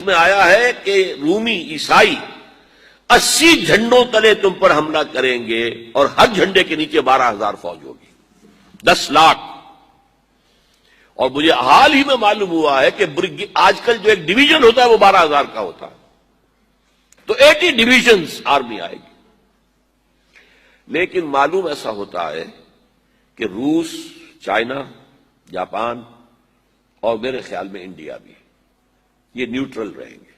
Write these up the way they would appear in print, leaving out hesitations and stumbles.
میں آیا ہے کہ رومی عیسائی 80 جھنڈوں تلے تم پر حملہ کریں گے اور ہر جھنڈے کے نیچے 12,000 فوج ہوگی، 10 لاکھ۔ اور مجھے حال ہی میں معلوم ہوا ہے کہ آج کل جو ایک ڈویژن ہوتا ہے وہ 12,000 کا ہوتا ہے، تو 80 ڈویژنز آرمی آئے گی۔ لیکن معلوم ایسا ہوتا ہے کہ روس، چائنا، جاپان اور میرے خیال میں انڈیا بھی یہ نیوٹرل رہیں گے،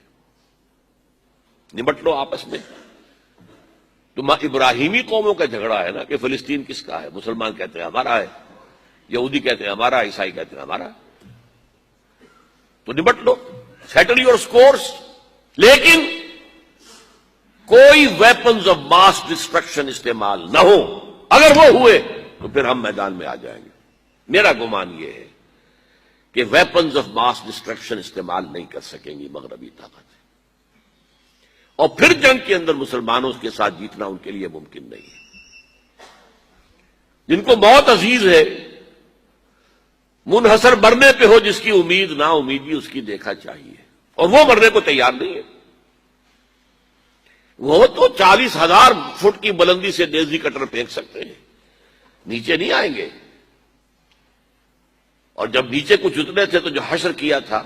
نمٹ لو آپس میں۔ تو ابراہیمی قوموں کا جھگڑا ہے نا کہ فلسطین کس کا ہے، مسلمان کہتے ہیں ہمارا ہے، یہودی کہتے ہیں ہمارا، عیسائی کہتے ہیں ہمارا، تو نمٹ لو، سیٹل یور سکورز۔ لیکن کوئی ویپنز آف ماس ڈسٹرکشن استعمال نہ ہو، اگر وہ ہوئے تو پھر ہم میدان میں آ جائیں گے۔ میرا گمان یہ ہے کہ ویپنز آف ماس ڈسٹرکشن استعمال نہیں کر سکیں گی مغربی طاقت، اور پھر جنگ کے اندر مسلمانوں کے ساتھ جیتنا ان کے لیے ممکن نہیں ہے۔ جن کو موت عزیز ہے، منحصر مرنے پہ ہو جس کی امید، نا امیدی اس کی دیکھا چاہیے، اور وہ مرنے کو تیار نہیں ہے۔ وہ تو 40,000 فٹ کی بلندی سے نیزی کٹر پھینک سکتے ہیں، نیچے نہیں آئیں گے۔ اور جب نیچے کچھ اتنے تھے تو جو حشر کیا تھا،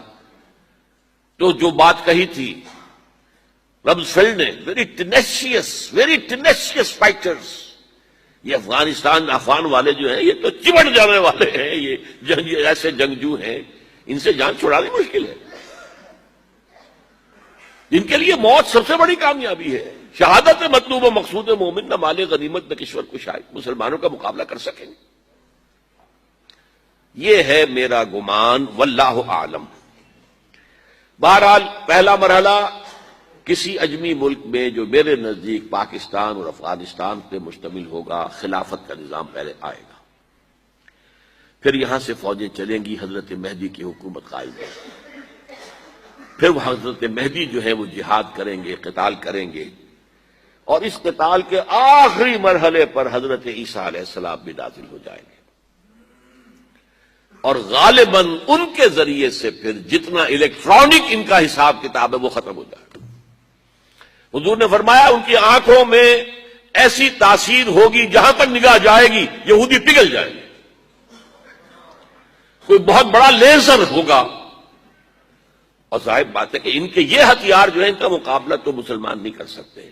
تو جو بات کہی تھی رمزفیلڈ نے، ویری ٹینیشیس فائٹرز، یہ افغان والے جو ہیں یہ تو چمٹ جانے والے ہیں، یہ ایسے جنگجو ہیں، ان سے جان چھڑانی مشکل ہے، جن کے لیے موت سب سے بڑی کامیابی ہے۔ شہادت مطلوب و مقصود مومن، نہ مال غنیمت نہ کشور کشائی، مسلمانوں کا مقابلہ کر سکیں گے؟ یہ ہے میرا گمان، واللہ اعلم۔ بہرحال پہلا مرحلہ کسی اجمی ملک میں جو میرے نزدیک پاکستان اور افغانستان پہ مشتمل ہوگا، خلافت کا نظام پہلے آئے گا، پھر یہاں سے فوجیں چلیں گی، حضرت مہدی کی حکومت قائم ہوگی، پھر وہ حضرت مہدی جو ہے وہ جہاد کریں گے، قتال کریں گے، اور اس قتال کے آخری مرحلے پر حضرت عیسیٰ علیہ السلام بھی نازل ہو جائیں گے، اور غالباً ان کے ذریعے سے پھر جتنا الیکٹرانک ان کا حساب کتاب ہے وہ ختم ہو جائے گا۔ حضور نے فرمایا ان کی آنکھوں میں ایسی تاثیر ہوگی، جہاں پر نگاہ جائے گی یہودی پگھل جائیں گے، کوئی بہت بڑا لیزر ہوگا، اور ظاہر بات ہے کہ ان کے یہ ہتھیار جو ہے ان کا مقابلہ تو مسلمان نہیں کر سکتے،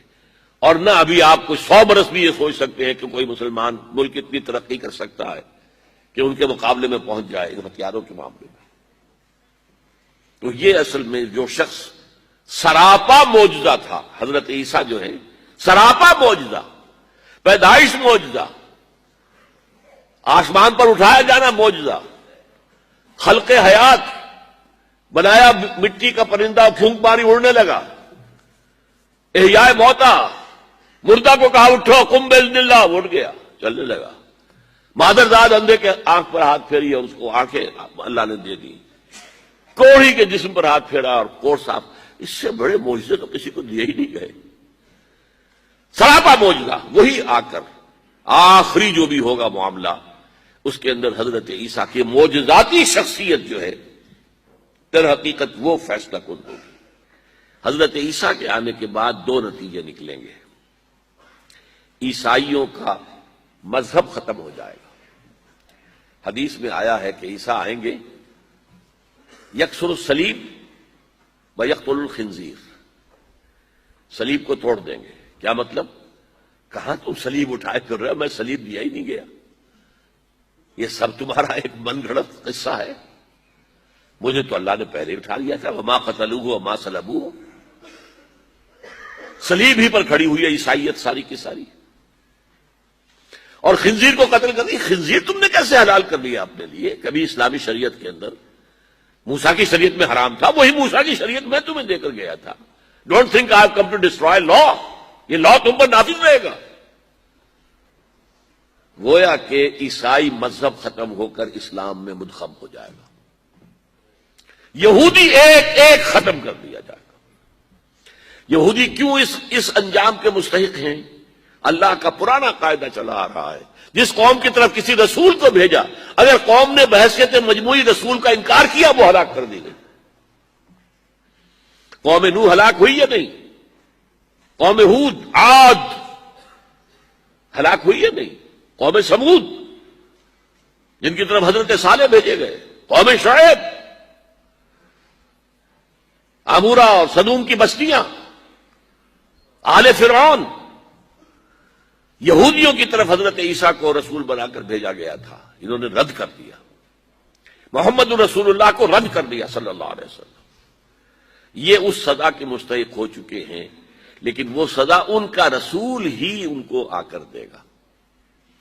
اور نہ ابھی آپ کو 100 برس بھی یہ سوچ سکتے ہیں کہ کوئی مسلمان ملک اتنی ترقی کر سکتا ہے کہ ان کے مقابلے میں پہنچ جائے ان ہتھیاروں کے معاملے میں۔ تو یہ اصل میں جو شخص سراپا معجزہ تھا، حضرت عیسیٰ جو ہے سراپا معجزہ، پیدائش معجزہ، آسمان پر اٹھایا جانا معجزہ، خلق حیات، بنایا مٹی کا پرندہ، پھونک ماری اڑنے لگا، احیاء موتا، مردہ کو کہا اٹھو قم باذن اللہ، اٹھ گیا، چلنے لگا، مادرزاد اندھے کے آنکھ پر ہاتھ پھیری اور اس کو آنکھیں اللہ نے دے دی، کوڑھی کے جسم پر ہاتھ پھیرا اور کوڑ صاف۔ اس سے بڑے معجزے تو کسی کو دیے ہی نہیں گئے، سراپا معجزہ۔ وہی آ کر آخری جو بھی ہوگا معاملہ، اس کے اندر حضرت عیسیٰ کی معجزاتی شخصیت جو ہے در حقیقت وہ فیصلہ کن ہوگی۔ حضرت عیسیٰ کے آنے کے بعد 2 نتیجے نکلیں گے۔ عیسائیوں کا مذہب ختم ہو جائے گا۔ حدیث میں آیا ہے کہ عیسیٰ آئیں گے، یکسر الصلیب و یقتل الخنزیر، صلیب کو توڑ دیں گے۔ کیا مطلب؟ کہاں تم صلیب اٹھائے پھر رہے ہو؟ میں صلیب دیا ہی نہیں گیا، یہ سب تمہارا ایک من گھڑت قصہ ہے، مجھے تو اللہ نے پہلے اٹھا لیا تھا، وما قتلوہ وما صلبوہ۔ صلیب ہی پر کھڑی ہوئی ہے عیسائیت ساری کی ساری، اور خنزیر کو قتل کر دی۔ خنزیر تم نے کیسے حلال کر لیا اپنے لیے؟ کبھی اسلامی شریعت کے اندر موسیٰ کی شریعت میں حرام تھا، وہی موسیٰ کی شریعت میں تمہیں دے کر گیا تھا۔ Don't think I have come to destroy law, یہ لا تم پر نافذ رہے گا۔ گویا کہ عیسائی مذہب ختم ہو کر اسلام میں منتخب ہو جائے گا، یہودی ایک ایک ختم کر دیا جائے گا۔ یہودی کیوں اس انجام کے مستحق ہیں؟ اللہ کا پرانا قاعدہ چلا آ رہا ہے، جس قوم کی طرف کسی رسول کو بھیجا، اگر قوم نے بحیثیت مجموعی رسول کا انکار کیا وہ ہلاک کر دی گئی۔ قوم نوح ہلاک ہوئی یا نہیں؟ قوم ہود، عاد ہلاک ہوئی یا نہیں؟ قوم سمود جن کی طرف حضرت صالح بھیجے گئے، قوم شعیب، عمورہ اور صدوم کی بستیاں، آل فرعون، یہودیوں کی طرف حضرت عیسیٰ کو رسول بنا کر بھیجا گیا تھا، انہوں نے رد کر دیا، محمد رسول اللہ کو رد کر دیا صلی اللہ علیہ وسلم۔ یہ اس سزا کے مستحق ہو چکے ہیں، لیکن وہ سزا ان کا رسول ہی ان کو آ کر دے گا،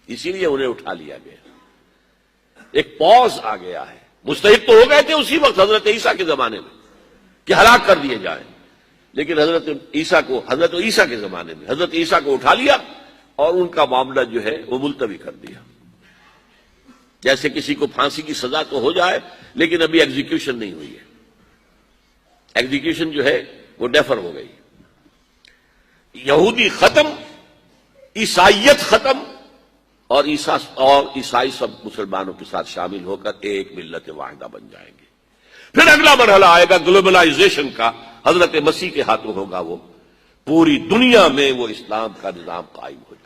اسی لیے انہیں اٹھا لیا گیا، ایک پوز آ گیا ہے۔ مستحق تو ہو گئے تھے اسی وقت حضرت عیسیٰ کے زمانے میں کہ ہلاک کر دیے جائیں، لیکن حضرت عیسیٰ کے زمانے میں حضرت عیسیٰ کو اٹھا لیا اور ان کا معاملہ جو ہے وہ ملتوی کر دیا۔ جیسے کسی کو پھانسی کی سزا تو ہو جائے لیکن ابھی ایگزیکیوشن نہیں ہوئی ہے، ایگزیکیوشن جو ہے وہ ڈیفر ہو گئی۔ یہودی ختم، عیسائیت ختم، اور عیسائی سب مسلمانوں کے ساتھ شامل ہو کر ایک ملت واحدہ بن جائیں گے۔ پھر اگلا مرحلہ آئے گا گلوبلائزیشن کا، حضرت مسیح کے ہاتھوں ہوگا، وہ پوری دنیا میں وہ اسلام کا نظام قائم ہو جائے۔